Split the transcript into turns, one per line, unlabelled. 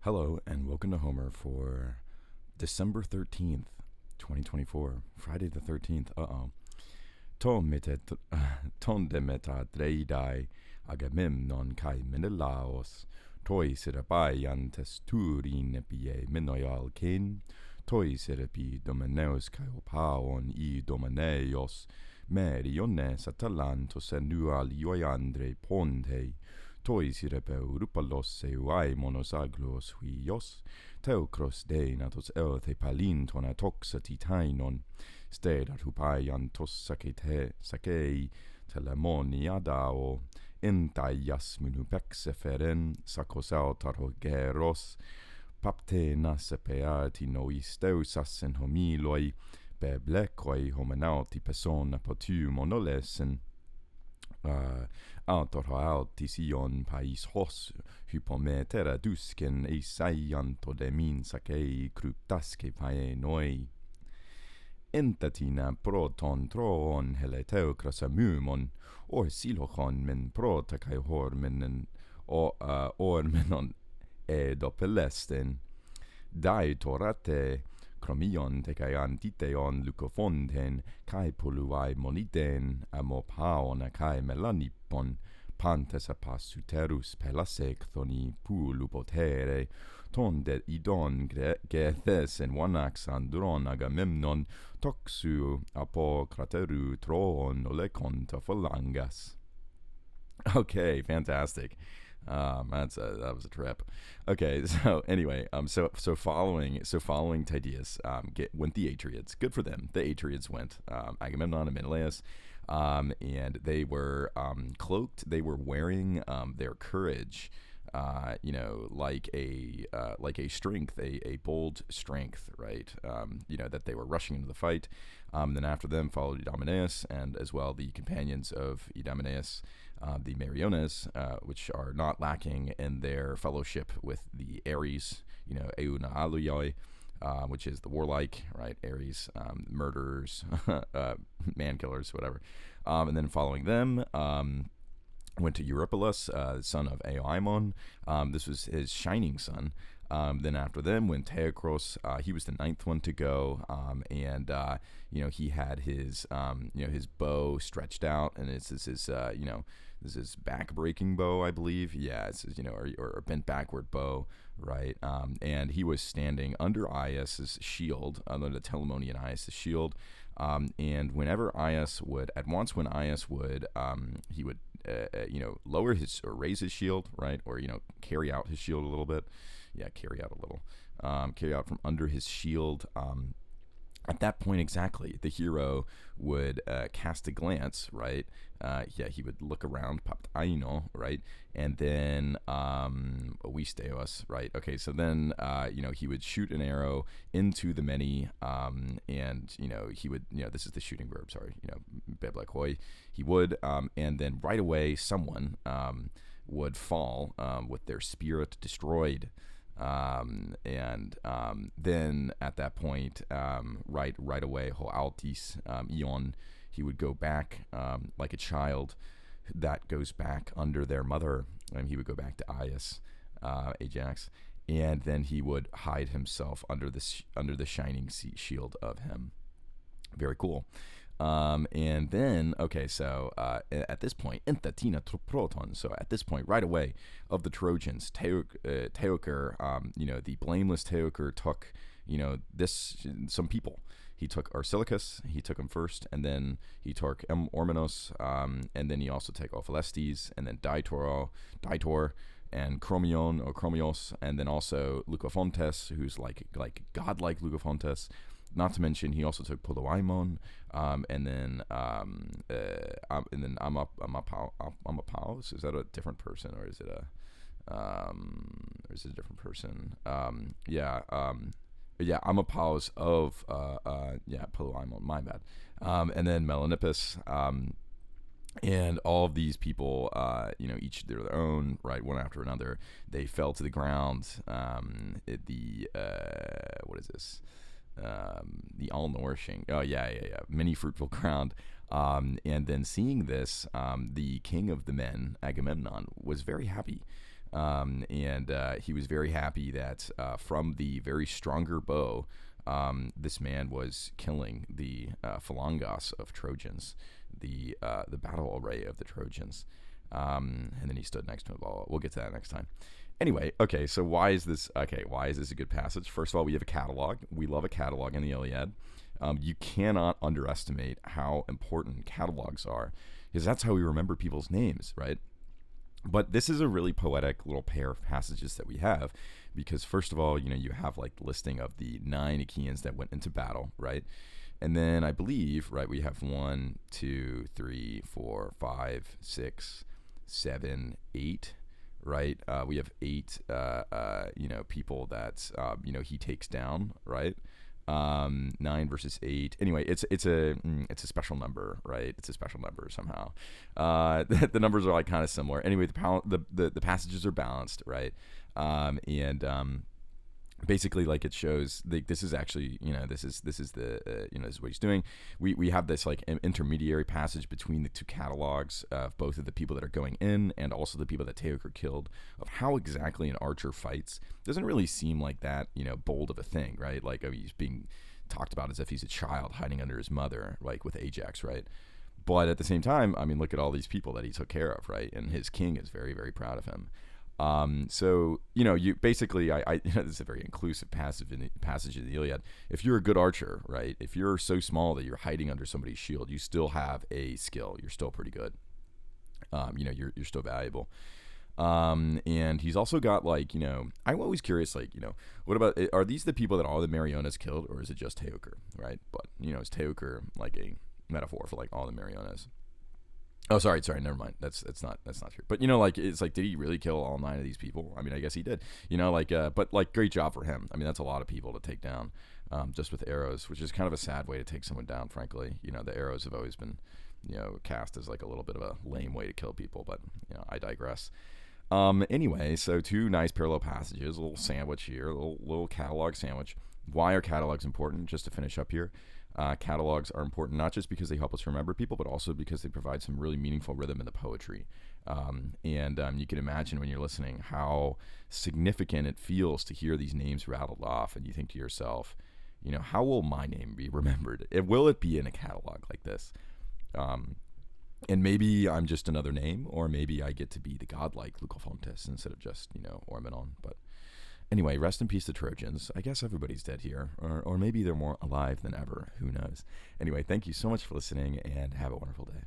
Hello and welcome to Homer for December 13th, 2024. Friday the 13th. Ton demeta dreidai agamemnon kai menelaos. Toi serapai antes turin epie menoial ken. Toi serapi domeneos kai opaon I domeneios. Meriones atalantos enual ioiandre ponte. Toi sirepeu rupalos euai monosaglos huios, teukros deinatos eothe palinton atoxa titainon, stedat hupaian tos sakei telemoniadao, entaias minupexeferen sakosautarhogeros, paptenas epeati noisteusas en homiloi, beblecoi homenauti persona potumon autorhaltis ion pais hos hypometera dusken eisaianto de min sakei kryptaske paenoi. Entatina proton troon heleteukras amymon, or silochon men protakai hormenen ormenon edopelesten, daitorate chromion tekai antiteon lucofonten, kai poluai moniten amopaon kai melanippon, pantes apassuterus pelasecthoni pu lupotere, tonde idon gethes en wanax andron agamemnon, toxu apocrateru troon oleconta phalangas. Okay, fantastic. That was a trip. Okay, so anyway, so following Tydeus, went the Atriids. Good for them. The Atriids went. Agamemnon and Menelaus, and they were cloaked. They were wearing their courage, like a strength, a bold strength, right? That they were rushing into the fight. Then after them followed Idomeneus, and as well the companions of Idomeneus, the Meriones, which are not lacking in their fellowship with the Ares, Euna Aluyoi, which is the warlike, right? Ares, murderers, man killers, whatever. And then following them, went to Eurypylus, son of Aoimon. This was his shining son. Then after them went Teucer. He was the ninth one to go, and he had his his bow stretched out, and this is his back-breaking bow, I believe. Yeah, it's his, or bent backward bow, right? And he was standing under Aias's shield, under the Telamonian Aias's shield. And whenever Aias would, when Aias would, he would, lower his or raise his shield, right, or carry out his shield a little bit. Yeah, carry out from under his shield. At that point exactly, the hero would cast a glance, right? He would look around, papt aino, right? And then oisteos, right? Okay, so then he would shoot an arrow into the many, and he would, this is the shooting verb, sorry, beblekoi. He would, and then right away someone would fall with their spirit destroyed. Then at that point, right away, ho altis ion, he would go back like a child that goes back under their mother, and he would go back to Aias, Ajax, and then he would hide himself under the shining shield of him. Very cool. And then, okay, so at this point, entatina proton. So at this point, right away, of the Trojans, Teucer, the blameless Teucer took, some people. He took Arsilicus, he took him first, and then he took Ormenos, and then he also took Ophelestes, and then Ditor, and Chromion or Chromios, and then also Leucophontes, who's like godlike Leucophontes. Not to mention, he also took Poloaimon, and then Amapaus. Is that a different person, or is it a different person? Amapaus of Poloaimon. My bad. And then Melanippus. And all of these people, each their own, right, one after another, they fell to the ground. What is this? The all-nourishing, many fruitful ground. And then seeing this, the king of the men, Agamemnon, was very happy. And he was very happy that from the very stronger bow, this man was killing the phalangos of Trojans, the battle array of the Trojans. And then he stood next to him. We'll get to that next time. Anyway, okay, so why is this a good passage? First of all, we have a catalog. We love a catalog in the Iliad. You cannot underestimate how important catalogs are, because that's how we remember people's names, right? But this is a really poetic little pair of passages that we have, because first of all, you have like the listing of the 9 Achaeans that went into battle, right? And then I believe, right, we have 1, 2, 3, 4, 5, 6, 7, 8, right? We have 8, people that, he takes down, right? 9 versus 8. Anyway, it's a special number, right? It's a special number somehow. The numbers are like kind of similar. Anyway, the passages are balanced, right? Basically, like, it shows this is actually, this is the this is what he's doing. We have this like intermediary passage between the two catalogs of both of the people that are going in and also the people that Teucer killed, of how exactly an archer fights. Doesn't really seem like that bold of a thing, right? Like, he's being talked about as if he's a child hiding under his mother, like with Ajax, right? But at the same time, I mean, look at all these people that he took care of, right? And his king is very, very proud of him. So you basically, this is a very inclusive passage in the Iliad. If you're a good archer, right? If you're so small that you're hiding under somebody's shield, you still have a skill. You're still pretty good. You're still valuable. And he's also got I'm always curious, what about, are these the people that all the Marionas killed, or is it just Teucer, right? But is Teucer like a metaphor for like all the Marionas? Oh, sorry, never mind. That's not true. But it's like, did he really kill all 9 of these people? I mean, I guess he did. But great job for him. I mean, that's a lot of people to take down, just with arrows, which is kind of a sad way to take someone down, frankly. The arrows have always been, cast as like a little bit of a lame way to kill people. But I digress. Anyway, so 2 nice parallel passages, a little sandwich here, a little catalog sandwich. Why are catalogs important? Just to finish up here. Catalogs are important not just because they help us remember people, but also because they provide some really meaningful rhythm in the poetry. You can imagine when you're listening how significant it feels to hear these names rattled off, and you think to yourself, how will my name be remembered? Will it be in a catalog like this? And maybe I'm just another name, or maybe I get to be the godlike Leucophontes instead of just, Ormenon. But anyway, rest in peace to Trojans. I guess everybody's dead here, or maybe they're more alive than ever. Who knows? Anyway, thank you so much for listening, and have a wonderful day.